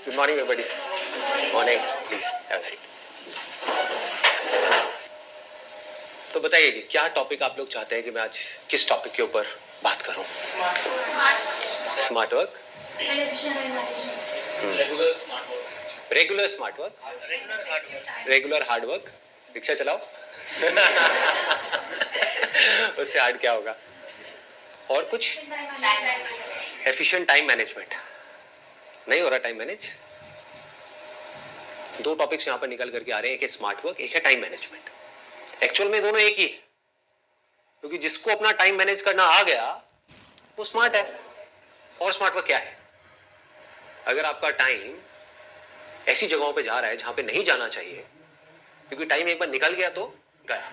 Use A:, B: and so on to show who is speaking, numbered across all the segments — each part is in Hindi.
A: Good morning everybody. Morning. Please have a seat. तो बताइए जी, क्या टॉपिक आप लोग चाहते हैं कि मैं आज किस टॉपिक के ऊपर बात करूं? Smart work. Regular smart work. Regular hard work. Rickshaw चलाओ. उससे हार्ड क्या होगा? और कुछ? Efficient time management. नहीं हो रहा टाइम मैनेज. दो टॉपिक्स यहां पर निकल करके आ रहे हैं, एक है स्मार्ट वर्क, एक है टाइम मैनेजमेंट. एक्चुअल में दोनों एक ही है, क्योंकि जिसको अपना टाइम मैनेज करना आ गया वो स्मार्ट है. और स्मार्ट वर्क क्या है? अगर आपका टाइम ऐसी जगहों पे जा रहा है जहां पे नहीं जाना चाहिए, क्योंकि टाइम एक बार निकल गया तो गया.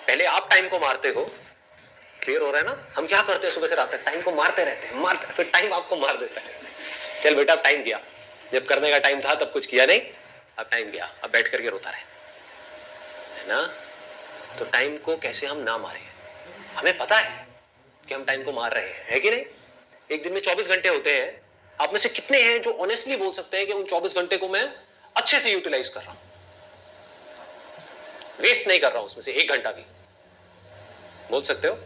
A: पहले आप टाइम को मारते हो. क्लियर हो रहा है ना? हम क्या करते हैं सुबह से रात तक? टाइम को मारते रहते हैं, मारते, फिर टाइम आपको मार देता है. चल बेटा, अब टाइम गया. जब करने का टाइम था तब कुछ किया नहीं, अब टाइम गया, अब बैठ करके रोता रहे, है ना? तो टाइम को कैसे हम ना मारें? हमें पता है कि हम टाइम को मार रहे हैं, है कि नहीं? एक दिन में 24 घंटे होते हैं. आप में से कितने हैं जो ऑनेस्टली बोल सकते हैं कि उन 24 घंटे को मैं अच्छे से यूटिलाइज कर रहा हूं, वेस्ट नहीं कर रहा हूं उसमें से एक घंटा भी? बोल सकते हो?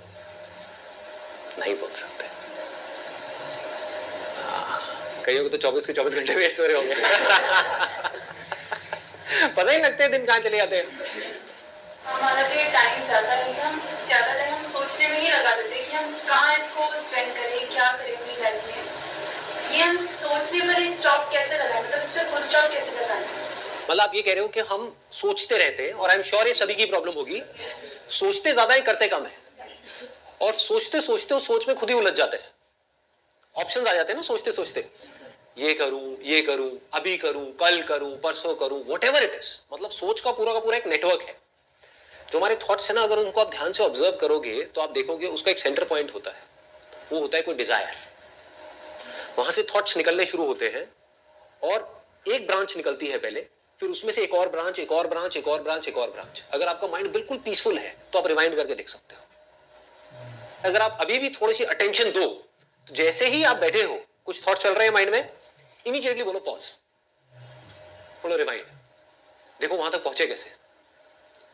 A: नहीं बोल सकते. कईयों को तो 24 के 24 घंटे वेस्ट हो रहे होंगे. पता ही लगते हैं दिन कहां चले जाते हैं.
B: हमारा जो टाइम जाता है, हम ज्यादा टाइम हम सोचने में ही लगा देते हैं कि हम कहाँ इसको स्पेंड करें, क्या करें अपनी लाइफ में. ये हम सोचने पर स्टॉप कैसे लगाएं, मतलब इस पर फुल स्टॉप कैसे लगाएं?
A: मतलब आप ये कह रहे हो कि हम सोचते रहते हैं, और आई एम श्योर ये सभी की प्रॉब्लम होगी. सोचते ज्यादा है, करते कम है. और सोचते सोचते उस सोच में खुद ही उलझ जाते हैं. ऑप्शंस आ जाते हैं ना सोचते सोचते. ये करूं, अभी करूं, कल करूं, परसों करूं, व्हाटएवर इट इज. मतलब सोच का पूरा एक नेटवर्क है. जो हमारे थॉट्स है ना, अगर उनको आप ध्यान से ऑब्जर्व करोगे तो आप देखोगे उसका एक सेंटर पॉइंट होता है. वो होता है कोई डिजायर. वहां से थॉट्स निकलने शुरू होते हैं और एक ब्रांच निकलती है पहले, फिर उसमें से एक और ब्रांच, एक और ब्रांच, एक और ब्रांच, एक और ब्रांच. अगर आपका माइंड बिल्कुल पीसफुल है तो आप रिवाइंड करके देख सकते हो. अगर आप अभी भी थोड़ी सी अटेंशन दो, तो जैसे ही आप बैठे हो, कुछ थॉट चल रहे हैं माइंड में, इमीडिएटली बोलो पॉज, बोलो रिवाइंड. देखो वहां तक पहुंचे कैसे.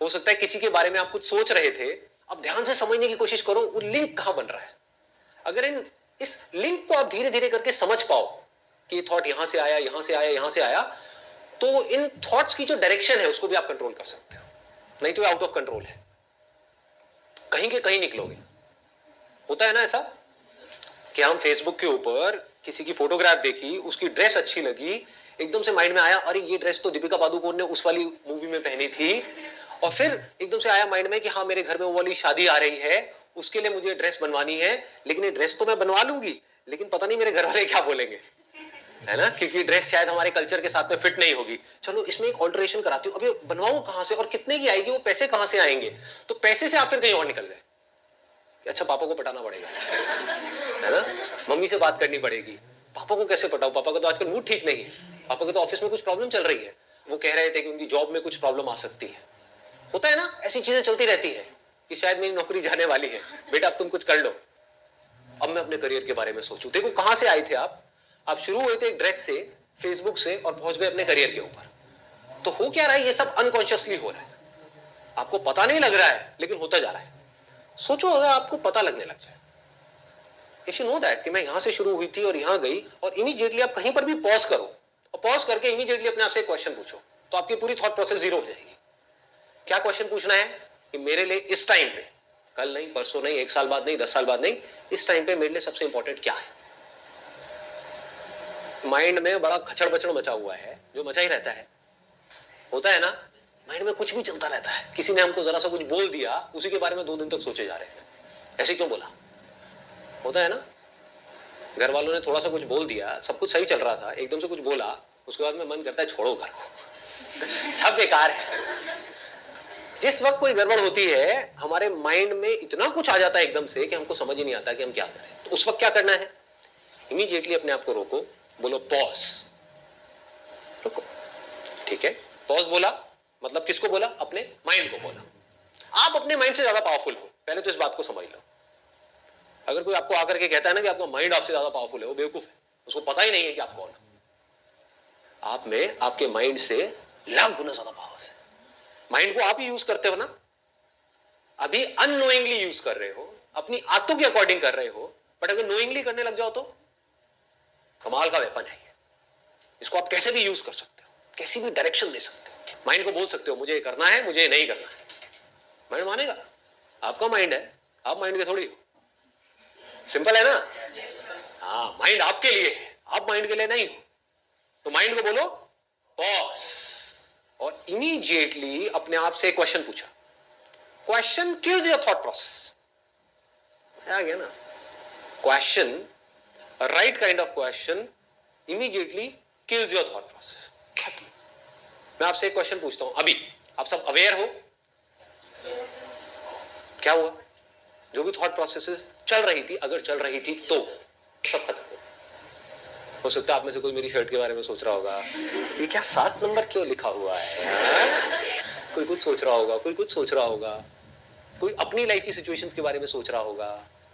A: हो सकता है किसी के बारे में आप कुछ सोच रहे थे, अब ध्यान से समझने की कोशिश करो वो लिंक कहां बन रहा है. अगर इस लिंक को आप धीरे धीरे करके समझ पाओ कि ये थॉट यहां से आया, यहां से आया, यहां से आया, तो इन थॉट्स की जो डायरेक्शन है उसको भी आप कंट्रोल कर सकते हो. नहीं तो आउट ऑफ कंट्रोल है, कहीं के कहीं निकलोगे. होता है ना ऐसा कि हम फेसबुक के ऊपर किसी की फोटोग्राफ देखी, उसकी ड्रेस अच्छी लगी, एकदम से माइंड में आया अरे ये ड्रेस तो दीपिका पादुकोण ने उस वाली मूवी में पहनी थी. और फिर एकदम से आया माइंड में कि हाँ मेरे घर में वो वाली शादी आ रही है, उसके लिए मुझे ड्रेस बनवानी है. लेकिन ये ड्रेस तो मैं बनवा लूंगी, लेकिन पता नहीं मेरे घर वाले क्या बोलेंगे, है ना? क्योंकि ड्रेस शायद हमारे कल्चर के साथ में फिट नहीं होगी. चलो इसमें एक ऑल्टरेशन कराती हूँ. अभी बनवाऊं कहां से और कितने की आएगी, वो पैसे कहां से आएंगे? तो पैसे से आप फिर कहीं और निकल गए. अच्छा पापा को पटाना पड़ेगा, है ना? मम्मी से बात करनी पड़ेगी. पापा को कैसे पटाऊं? पापा का तो आजकल मूड ठीक नहीं है. पापा के तो ऑफिस में कुछ प्रॉब्लम चल रही है. वो कह रहे थे कि उनकी जॉब में कुछ प्रॉब्लम आ सकती है. होता है ना, ऐसी चीजें चलती रहती है कि शायद मेरी नौकरी जाने वाली है. बेटा अब तुम कुछ कर लो, अब मैं अपने करियर के बारे में सोचूं. देखो कहां से आए थे आप शुरू हुए थे एक ड्रेस से, फेसबुक से, और पहुंच गए अपने करियर के ऊपर. तो हो क्या रहा है? ये सब अनकॉन्शियसली हो रहा है. आपको पता नहीं लग रहा है लेकिन होता जा रहा है. सोचो अगर आपको पता लगने लग जाए, इफ यू नो दैट कि मैं यहां से शुरू हुई थी और यहां गई, और इमीडिएटली आप कहीं पर भी पॉज करो और पॉज करके इमीडिएटली अपने आप से एक क्वेश्चन पूछो, तो आपकी पूरी थॉट प्रोसेस जीरो हो जाएगी. क्या क्वेश्चन पूछना है कि मेरे लिए इस टाइम पे, कल नहीं, परसों नहीं, 1 साल बाद नहीं, 10 साल बाद नहीं, इस टाइम पे मेरे लिए सबसे इंपॉर्टेंट क्या है. माइंड में बड़ा खचड़ बचड़ मचा हुआ है, जो मचा ही रहता है. होता है ना, माइंड में कुछ भी चलता रहता है. किसी ने हमको जरा सा कुछ बोल दिया, उसी के बारे में 2 दिन तक सोचे जा रहे हैं, ऐसे क्यों बोला. होता है ना, घर वालों ने थोड़ा सा कुछ बोल दिया, सब कुछ सही चल रहा था, एकदम से कुछ बोला, उसके बाद में मन करता है छोड़ो घर को. सब बेकार है. जिस वक्त कोई गड़बड़ होती है, हमारे माइंड में इतना कुछ आ जाता है एकदम से कि हमको समझ ही नहीं आता कि हम क्या करें. तो उस वक्त क्या करना है? इमीडिएटली अपने आप को रोको, बोलो पॉज, रुको. ठीक है, पॉज बोला मतलब किसको बोला? अपने माइंड को बोला. आप अपने माइंड से ज्यादा पावरफुल हो, पहले तो इस बात को समझ लो. अगर कोई आपको आकर के कहता है ना कि आपका माइंड आपसे ज्यादा पावरफुल है, वो बेवकूफ है. उसको पता ही नहीं है कि आप कौन हो। आप में आपके माइंड से लाख गुना ज्यादा पावर है। माइंड को आप ही यूज करते हो ना, अभी अननोइंगली यूज कर रहे हो, अपनी आदतों के अकॉर्डिंग कर रहे हो, बट अगर नोइंगली करने लग जाओ तो कमाल का वेपन है। इसको आप कैसे भी यूज कर सकते हो, कैसी भी डायरेक्शन दे सकते हो। माइंड को बोल सकते हो मुझे ये करना है, मुझे ये नहीं करना है, माइंड मानेगा। आपका माइंड है, आप माइंड के थोड़ी हो। सिंपल है ना। हाँ, माइंड आपके लिए है, आप माइंड के लिए नहीं हो। तो माइंड को बोलो पॉज, और इमीडिएटली अपने आप से क्वेश्चन पूछा। Question kills your thought process. आ गया ना। Question, right kind of question immediately kills your thought process. मैं आपसे एक क्वेश्चन पूछता हूं, अभी आप सब अवेयर हो क्या हुआ? जो भी थॉट प्रोसेसेस चल रही थी, अगर चल रही थी तो सब खत्म हो सकता है। आप में से कोई मेरी शर्ट के बारे में सोच रहा होगा, ये क्या 7 नंबर क्यों लिखा हुआ है? कोई कुछ सोच रहा होगा, कोई कुछ सोच रहा होगा, कोई अपनी लाइफ की सिचुएशंस के बारे में सोच रहा होगा।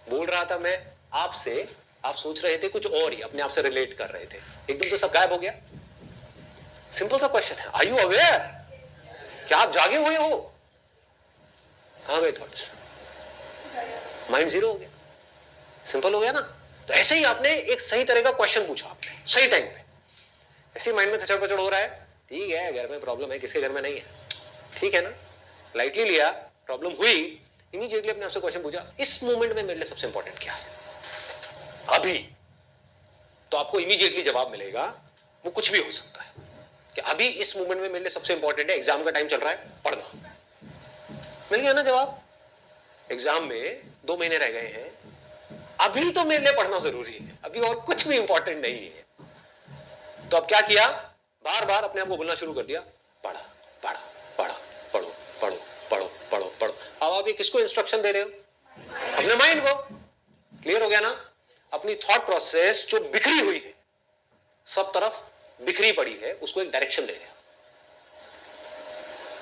A: बोल रहा था मैं आपसे, आप सोच रहे थे कुछ और ही, अपने आप से रिलेट कर रहे थे, एकदम से सब गायब हो गया। सिंपल सा क्वेश्चन है, आर यू अवेयर? क्या आप जागे हुए हो? कहां गए थॉट्स? माइंड जीरो हो गया। सिंपल हो गया ना। तो ऐसे ही आपने एक सही तरह का क्वेश्चन पूछा, आपने सही टाइम पे। ऐसे माइंड में खचड़ पचड़ हो रहा है, ठीक है घर में प्रॉब्लम है, किसके घर में नहीं है, ठीक है ना, लाइटली लिया, प्रॉब्लम हुई, इमीडिएटली अपने आपसे क्वेश्चन पूछा, इस मोमेंट में मेरे लिए सबसे इंपॉर्टेंट क्या है अभी? तो आपको इमीडिएटली जवाब मिलेगा, वो कुछ भी हो सकता है कि अभी इस मोमेंट में मेरे लिए सबसे इंपॉर्टेंट है, एग्जाम का टाइम चल रहा है, पढ़ना। मिल गया ना जवाब। एग्जाम में 2 महीने रह गए हैं, अभी तो मेरे लिए पढ़ना जरूरी है, अभी और कुछ भी इंपॉर्टेंट नहीं है। तो अब क्या किया, बार बार अपने आप को बोलना शुरू कर दिया, पढ़ा पढ़ा पढ़ा, पढ़ो पढ़ो पढ़ो पढ़ो पढ़ो। अब आप ये किसको इंस्ट्रक्शन दे रहे हो? अपने माइंड को। क्लियर हो गया ना। अपनी थॉट प्रोसेस जो बिखरी हुई है, सब तरफ बिखरी पड़ी है, उसको एक डायरेक्शन दे रहे हो।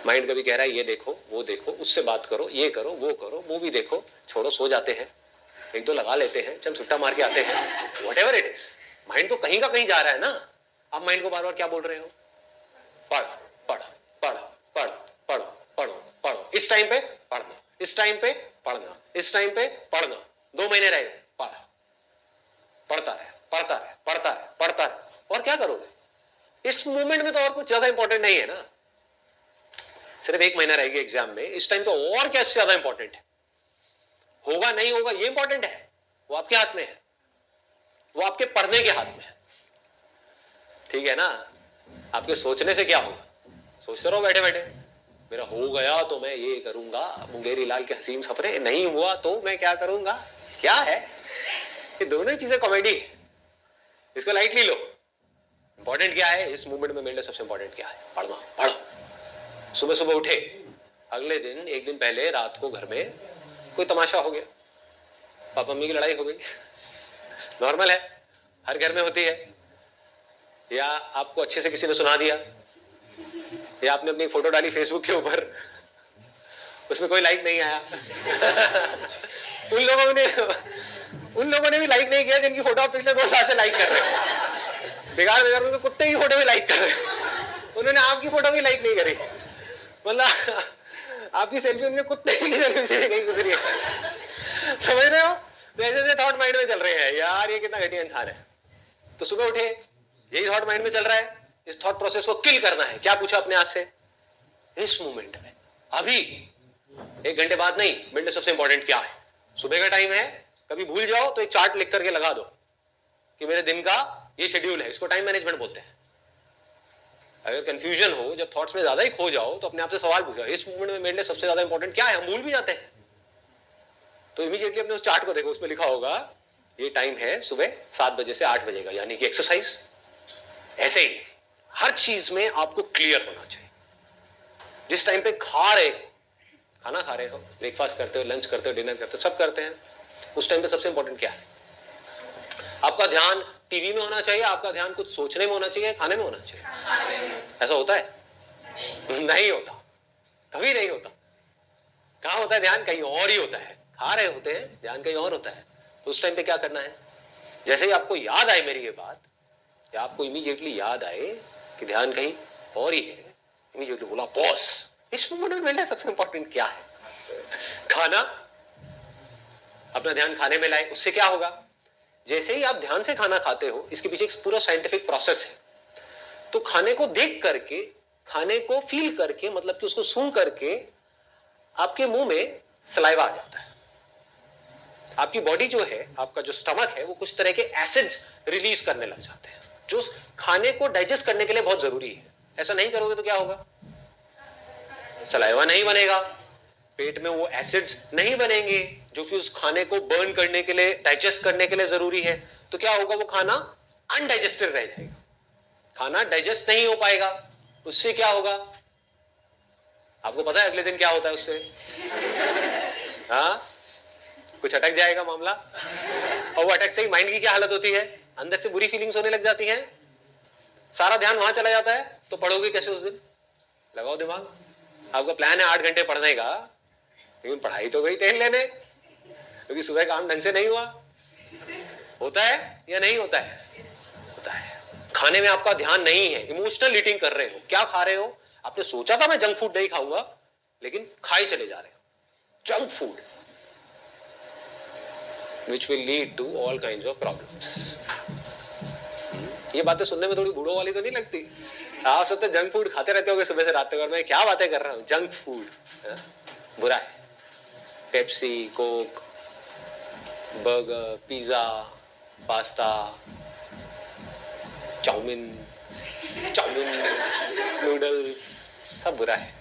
A: माइंड कभी कह रहा है ये देखो, वो देखो, उससे बात करो, ये करो, वो भी देखो, छोड़ो सो जाते हैं, 1-2 लगा लेते हैं, चल छुट्टा मार के आते हैं, व्हाटएवर इट इज। माइंड तो कहीं का कहीं जा रहा है ना। आप माइंड को बार बार क्या बोल रहे हो? पढ़ पढ़ पढ़ पढ़ पढ़ो पढ़ो पढ़ो, इस टाइम पे पढ़ना, इस टाइम पे पढ़ना, इस टाइम पे पढ़ना। 2 महीने रह गए, पढ़, पढ़ता रहे पढ़ता रहे पढ़ता रहे पढ़ता रहे। और क्या करोगे इस मोमेंट में? तो और कुछ ज्यादा इंपॉर्टेंट नहीं है ना। सिर्फ 1 महीना रहेगा एग्जाम में, इस टाइम तो और क्या ज्यादा इंपॉर्टेंट है? होगा नहीं होगा ये इंपॉर्टेंट है, वो आपके हाथ में है, वो आपके पढ़ने के हाथ में है। ठीक है ना। आपके सोचने से क्या होगा? सोचते रहो बैठे बैठे, मेरा हो गया तो मैं ये करूंगा, मुंगेरी लाल के हसीन सफरे, नहीं हुआ तो मैं क्या करूंगा। क्या है ये दोनों ही चीजें कॉमेडी है, इसको लाइटली लो। इंपॉर्टेंट क्या है इस मूवमेंट में? मेरे लिए सबसे इंपॉर्टेंट क्या है? पढ़ना। पढ़ो। सुबह सुबह उठे, अगले दिन 1 दिन पहले रात को घर में कोई तमाशा हो गया, पापा मम्मी की लड़ाई हो गई, नॉर्मल है, हर घर में होती है। या आपको अच्छे से किसी ने सुना दिया, या आपने अपनी फोटो डाली फेसबुक के ऊपर, उसमें कोई लाइक नहीं आया उन लोगों ने भी लाइक नहीं किया जिनकी फोटो आप पिछले 2 साल से लाइक कर रहे हैं। बेकार बेकार में कुत्ते की फोटो भी लाइक कर रहे हैं, उन्होंने आपकी फोटो भी लाइक नहीं करी। मतलब आपकी सेल्फी उनके कुत्ते की सेल्फी से नहीं गुजरी है। समझ रहे हो? तो ऐसे थॉट माइंड में चल रहे हैं, यार ये कितना घटिया इंसान है। तो सुबह उठे, यही थॉट माइंड में चल रहा है, इस थॉट प्रोसेस को किल करना है। क्या पूछा अपने आप से? इस मोमेंट में, अभी 1 घंटे बाद नहीं, मेरे लिए सबसे इंपॉर्टेंट क्या है? सुबह का टाइम है, कभी भूल जाओ तो एक चार्ट लिख करके लगा दो कि मेरे दिन का ये शेड्यूल है, इसको टाइम मैनेजमेंट बोलते हैं। अगर कंफ्यूजन हो, जब थॉट्स में ज्यादा ही खो जाओ, तो अपने आप से सवाल पूछो, इस मोमेंट में मेरे लिए सबसे ज्यादा इंपॉर्टेंट क्या है? हम भूल भी जाते हैं, तो इमीडिएटली अपने उस चार्ट को देखो, उसमें लिखा होगा ये टाइम है सुबह 7 बजे से 8 बजे का, यानी कि एक्सरसाइज। ऐसे ही हर चीज में आपको क्लियर होना चाहिए। जिस टाइम पे खाना खा रहे हो, ब्रेकफास्ट करते हो, लंच करते हो, डिनर करते हो, सब करते हैं, उस टाइम पे सबसे इंपॉर्टेंट क्या है? आपका ध्यान टीवी में होना चाहिए, आपका ध्यान कुछ सोचने में होना चाहिए, खाने में होना चाहिए? ऐसा होता है? नहीं होता, कभी नहीं होता। कहां होता है ध्यान? कहीं और ही होता है। खा रहे होते हैं, ध्यान कहीं और होता है। तो उस टाइम पे क्या करना है? जैसे ही आपको याद आए मेरी ये बात, या आपको इमीडिएटली याद आए कि ध्यान कहीं और ही है, इमीडिएटली बोला बॉस, इस मोमेंट में सबसे इंपॉर्टेंट क्या है? खाना। अपना ध्यान खाने में लाए, उससे क्या होगा? जैसे ही आप ध्यान से खाना खाते हो, इसके पीछे एक पूरा साइंटिफिक प्रोसेस है। तो खाने को देख करके, खाने को फील करके, मतलब कि उसको सूंघ करके आपके मुंह में सलाइवा आ जाता है। आपकी बॉडी जो है, आपका जो स्टमक है, वो कुछ तरह के एसिड्स रिलीज करने लग जाते हैं जो खाने को डाइजेस्ट करने के लिए बहुत जरूरी है। ऐसा नहीं करोगे तो क्या होगा? सलाइवा नहीं बनेगा, पेट में वो एसिड्स नहीं बनेंगे जो कि उस खाने को बर्न करने के लिए, डाइजेस्ट करने के लिए जरूरी है। तो क्या होगा? वो खाना अनडाइजेस्टेड रह जाएगा, खाना डाइजेस्ट नहीं हो पाएगा। उससे क्या होगा? आपको पता है अगले दिन क्या होता है उससे? हाँ, कुछ अटक जाएगा मामला, और वो अटकते ही माइंड की क्या हालत होती है? अंदर से बुरी फीलिंग्स होने लग जाती हैं, सारा ध्यान वहां चला जाता है। तो पढ़ोगे कैसे उस दिन? लगाओ दिमाग। आपका प्लान है 8 घंटे पढ़ने का, लेकिन पढ़ाई तो गई तेल लेने, क्योंकि सुबह काम ढंग से नहीं हुआ। होता है या नहीं होता है? होता है। खाने में आपका ध्यान नहीं है, इमोशनल ईटिंग कर रहे हो। क्या खा रहे हो? आपने सोचा था मैं जंक फूड नहीं खाऊंगा, लेकिन खाए चले जा रहे हो junk food, which will lead to all kinds of problems. ये बातें सुनने में थोड़ी बूढ़ों वाली तो नहीं लगती? आप सब तो जंक फूड खाते रहते होगे सुबह से रात तक, और मैं क्या बातें कर रहा हूँ? जंक फूड बुरा है। Pepsi, Coke, burger, pizza, pasta, chowmein, noodles, सब बुरा है।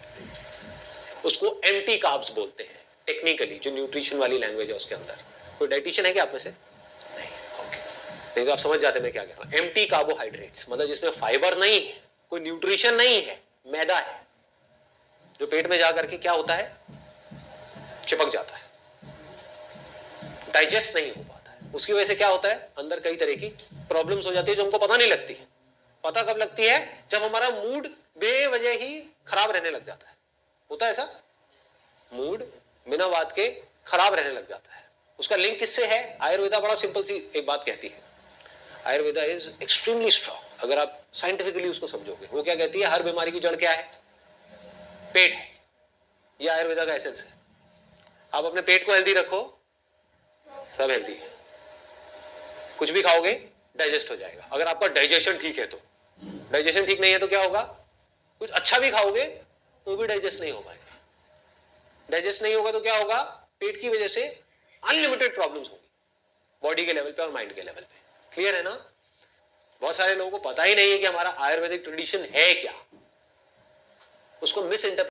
A: उसको एम्प्टी कार्ब्स बोलते हैं टेक्निकली, जो न्यूट्रिशन वाली लैंग्वेज है उसके अंदर। कोई डाइटिशियन है क्या आप में से? नहीं तो आप समझ जाते मैं क्या कह रहा हूं। एम्प्टी कार्बोहाइड्रेट्स मतलब जिसमें फाइबर नहीं है, कोई न्यूट्रिशन नहीं है, मैदा है, जो पेट में जाकर के क्या होता है? चिपक जाता है, डाइजेस्ट नहीं हो पाता है। उसकी वजह से क्या होता है? अंदर कई तरह की प्रॉब्लम्स हो जाती है जो हमको पता नहीं लगती है। पता कब लगती है? जब हमारा मूड बेवजह ही खराब रहने लग जाता है। होता है ऐसा? मूड बिना बात के खराब रहने लग जाता है। उसका लिंक किससे है? आयुर्वेदा बड़ा सिंपल सी एक बात कहती है। Ayurveda is extremely strong. अगर आप साइंटिफिकली उसको समझोगे, वो क्या कहती है? हर बीमारी की जड़ क्या है? पेट है। ये आयुर्वेदा का एसेंस है। आप अपने पेट को हेल्दी रखो, सब हेल्दी है। कुछ भी खाओगे डाइजेस्ट हो जाएगा, अगर आपका डाइजेशन ठीक है तो। डाइजेशन ठीक नहीं है तो क्या होगा? कुछ अच्छा भी खाओगे वो भी डाइजेस्ट नहीं हो पाएगा। डाइजेस्ट नहीं होगा तो क्या होगा? पेट की वजह से अनलिमिटेड प्रॉब्लम्स होंगी, बॉडी के लेवल पे और माइंड के लेवल पे। क्लियर है ना? बहुत सारे लोगों को पता ही नहीं है कि हमारा आयुर्वेदिक ट्रेडिशन है क्या, उसको मिस इंटरप्रेट